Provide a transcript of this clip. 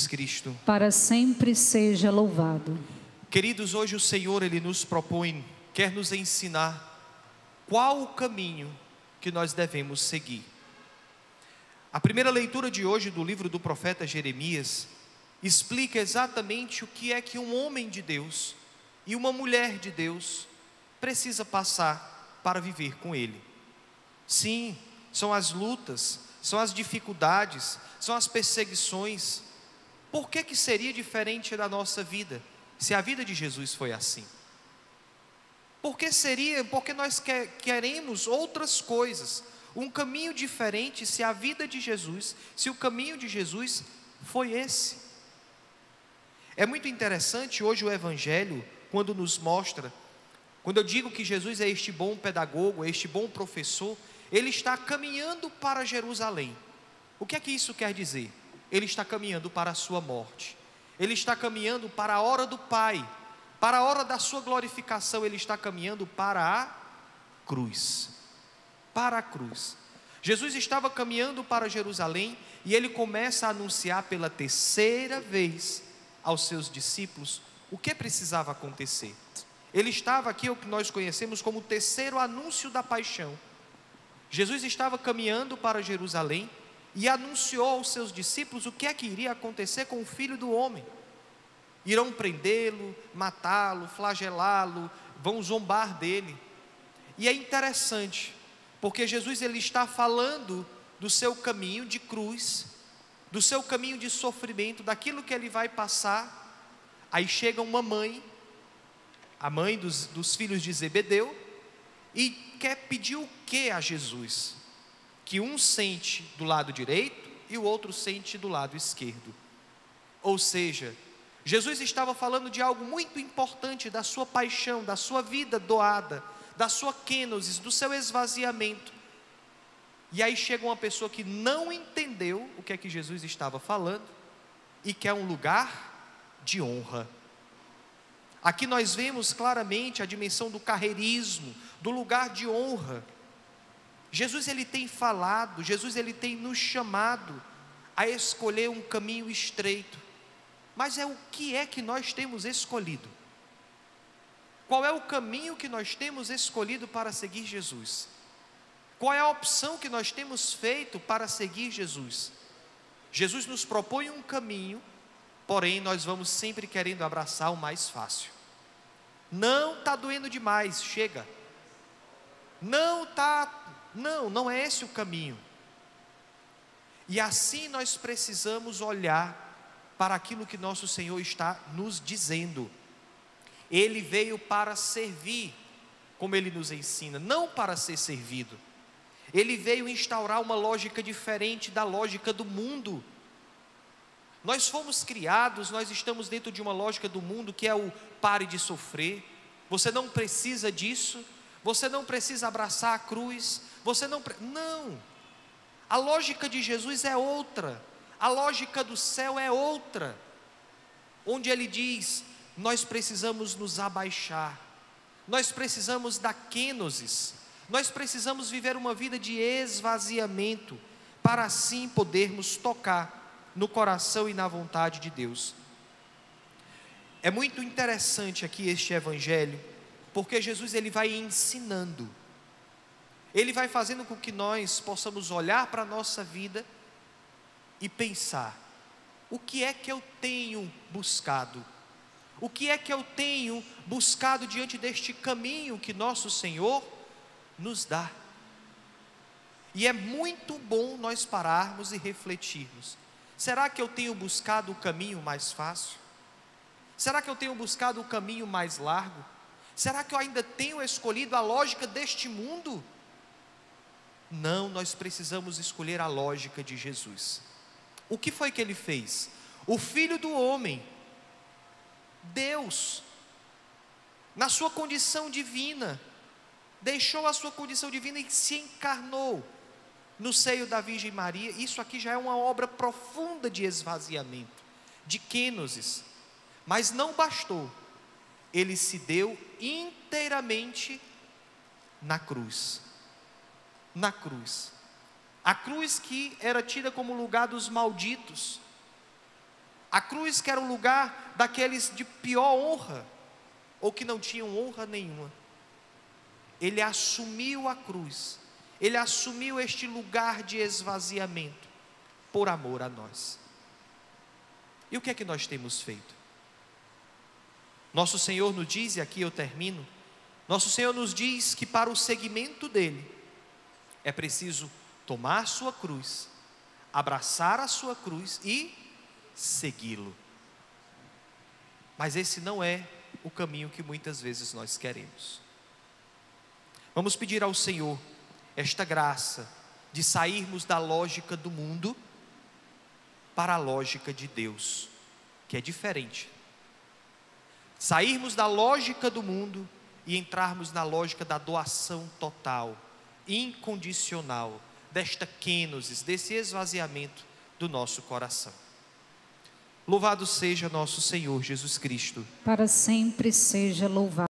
Jesus Cristo. Para sempre seja louvado. Queridos, hoje o Senhor, Ele nos propõe, quer nos ensinar qual o caminho que nós devemos seguir. A primeira leitura de hoje do livro do profeta Jeremias explica exatamente o que é que um homem de Deus e uma mulher de Deus precisa passar para viver com Ele. Sim, são as lutas, são as dificuldades, são as perseguições. Por que seria diferente da nossa vida, se a vida de Jesus foi assim? Porque nós queremos outras coisas, um caminho diferente, se a vida de Jesus, se o caminho de Jesus foi esse. É muito interessante hoje o Evangelho, quando nos mostra, quando eu digo que Jesus é este bom pedagogo, é este bom professor, Ele está caminhando para Jerusalém. O que é que isso quer dizer? Ele está caminhando para a sua morte, Ele está caminhando para a hora do Pai, para a hora da sua glorificação. Ele está caminhando para a cruz, para a cruz. Jesus estava caminhando para Jerusalém e Ele começa a anunciar pela terceira vez aos seus discípulos o que precisava acontecer. Ele estava aqui, o que nós conhecemos como o terceiro anúncio da paixão. Jesus estava caminhando para Jerusalém e anunciou aos seus discípulos o que é que iria acontecer com o Filho do Homem. Irão prendê-lo, matá-lo, flagelá-lo, vão zombar dele. E é interessante, porque Jesus ele está falando do seu caminho de cruz, do seu caminho de sofrimento, daquilo que ele vai passar. Aí chega uma mãe, a mãe dos filhos de Zebedeu, e quer pedir o que a Jesus? Que um sente do lado direito e o outro sente do lado esquerdo. Ou seja, Jesus estava falando de algo muito importante, da sua paixão, da sua vida doada, da sua kenosis, do seu esvaziamento. E aí chega uma pessoa que não entendeu o que é que Jesus estava falando e quer um lugar de honra. Aqui nós vemos claramente a dimensão do carreirismo, do lugar de honra. Jesus ele tem falado, Jesus ele tem nos chamado a escolher um caminho estreito. Mas o que é que nós temos escolhido? Qual é o caminho que nós temos escolhido para seguir Jesus? Qual é a opção que nós temos feito para seguir Jesus? Jesus nos propõe um caminho, porém nós vamos sempre querendo abraçar o mais fácil. Não está doendo demais, chega. Não é esse o caminho. E assim nós precisamos olhar para aquilo que nosso Senhor está nos dizendo. Ele veio para servir, como Ele nos ensina, não para ser servido. Ele veio instaurar uma lógica diferente da lógica do mundo. Nós fomos criados, nós estamos dentro de uma lógica do mundo que é o pare de sofrer. Você não precisa disso, você não precisa abraçar a cruz, não. A lógica de Jesus é outra. A lógica do céu é outra, onde Ele diz, nós precisamos nos abaixar, nós precisamos da kenosis, nós precisamos viver uma vida de esvaziamento, para assim podermos tocar no coração e na vontade de Deus. É muito interessante aqui este evangelho, porque Jesus ele vai ensinando, Ele vai fazendo com que nós possamos olhar para a nossa vida e pensar, o que é que eu tenho buscado? O que é que eu tenho buscado diante deste caminho que nosso Senhor nos dá? E é muito bom nós pararmos e refletirmos. Será que eu tenho buscado o caminho mais fácil? Será que eu tenho buscado o caminho mais largo? Será que eu ainda tenho escolhido a lógica deste mundo? Não, nós precisamos escolher a lógica de Jesus. O que foi que Ele fez? O Filho do Homem, Deus, na sua condição divina, deixou a sua condição divina e se encarnou no seio da Virgem Maria. Isso aqui já é uma obra profunda de esvaziamento, de kenosis. Mas não bastou, Ele se deu inteiramente na cruz. Na cruz. A cruz que era tida como lugar dos malditos. A cruz que era o lugar daqueles de pior honra, ou que não tinham honra nenhuma. Ele assumiu a cruz, ele assumiu este lugar de esvaziamento, por amor a nós. E o que é que nós temos feito? Nosso Senhor nos diz, e aqui eu termino, nosso Senhor nos diz que para o seguimento dele, é preciso tomar sua cruz, abraçar a sua cruz e segui-lo. Mas esse não é o caminho que muitas vezes nós queremos. Vamos pedir ao Senhor esta graça de sairmos da lógica do mundo para a lógica de Deus, que é diferente. Sairmos da lógica do mundo e entrarmos na lógica da doação total, incondicional, desta kenosis, desse esvaziamento do nosso coração. Louvado seja nosso Senhor Jesus Cristo. Para sempre seja louvado.